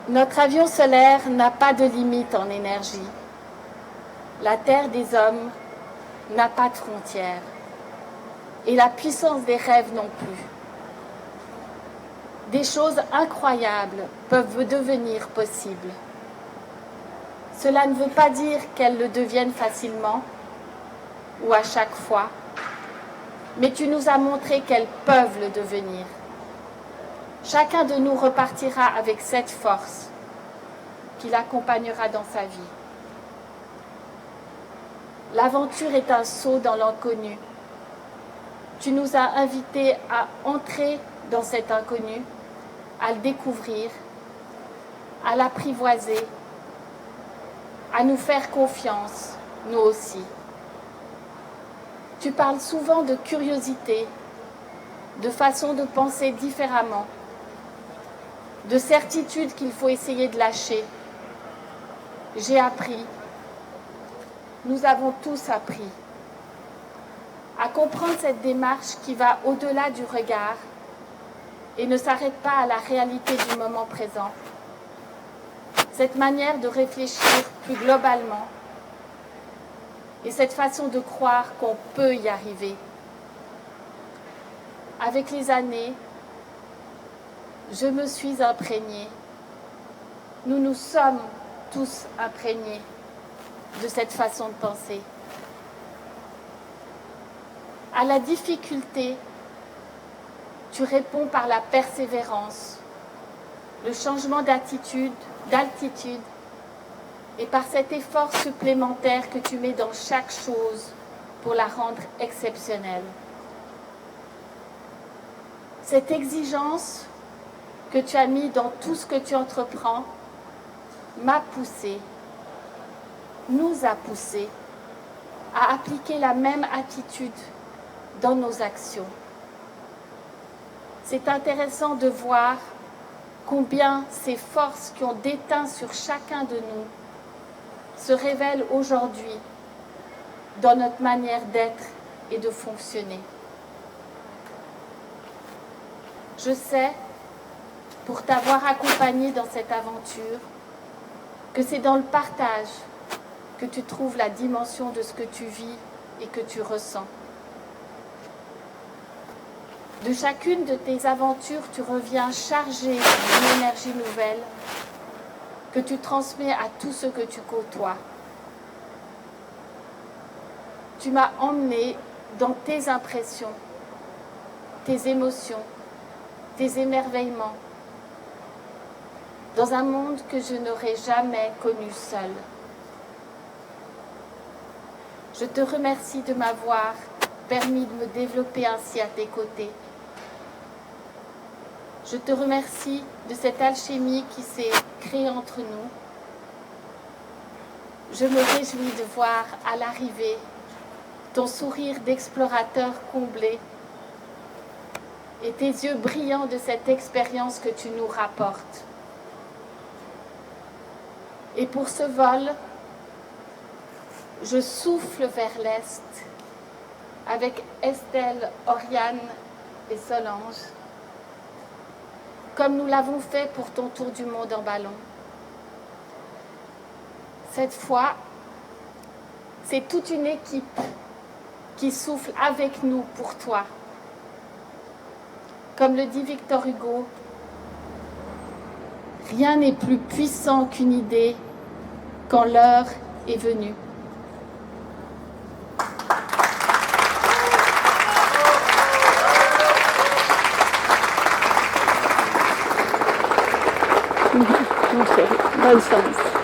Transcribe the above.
Notre avion solaire n'a pas de limite en énergie. La terre des hommes n'a pas de frontières. Et la puissance des rêves non plus. Des choses incroyables peuvent devenir possibles. Cela ne veut pas dire qu'elles le deviennent facilement ou à chaque fois, mais tu nous as montré qu'elles peuvent le devenir. Chacun de nous repartira avec cette force qui l'accompagnera dans sa vie. L'aventure est un saut dans l'inconnu. Tu nous as invités à entrer dans cet inconnu, à le découvrir, à l'apprivoiser, à nous faire confiance, nous aussi. Tu parles souvent de curiosité, de façon de penser différemment, de certitude qu'il faut essayer de lâcher. J'ai appris, nous avons tous appris, à comprendre cette démarche qui va au-delà du regard et ne s'arrête pas à la réalité du moment présent. Cette manière de réfléchir plus globalement et cette façon de croire qu'on peut y arriver. Avec les années, je me suis imprégnée. Nous nous sommes tous imprégnés de cette façon de penser. À la difficulté, tu réponds par la persévérance, le changement d'altitude et par cet effort supplémentaire que tu mets dans chaque chose pour la rendre exceptionnelle. Cette exigence que tu as mis dans tout ce que tu entreprends m'a poussée, nous a poussés à appliquer la même attitude dans nos actions. C'est intéressant de voir combien ces forces qui ont déteint sur chacun de nous se révèlent aujourd'hui dans notre manière d'être et de fonctionner. Je sais, pour t'avoir accompagné dans cette aventure, que c'est dans le partage que tu trouves la dimension de ce que tu vis et que tu ressens. De chacune de tes aventures, tu reviens chargé d'une énergie nouvelle que tu transmets à tous ceux que tu côtoies. Tu m'as emmené dans tes impressions, tes émotions, tes émerveillements, dans un monde que je n'aurais jamais connu seul. Je te remercie de m'avoir permis de me développer ainsi à tes côtés. Je te remercie de cette alchimie qui s'est créée entre nous. Je me réjouis de voir à l'arrivée ton sourire d'explorateur comblé et tes yeux brillants de cette expérience que tu nous rapportes. Et pour ce vol, je souffle vers l'Est avec Estelle, Oriane et Solange, comme nous l'avons fait pour ton tour du monde en ballon. Cette fois, c'est toute une équipe qui souffle avec nous pour toi. Comme le dit Victor Hugo, rien n'est plus puissant qu'une idée quand l'heure est venue. Bonne chance.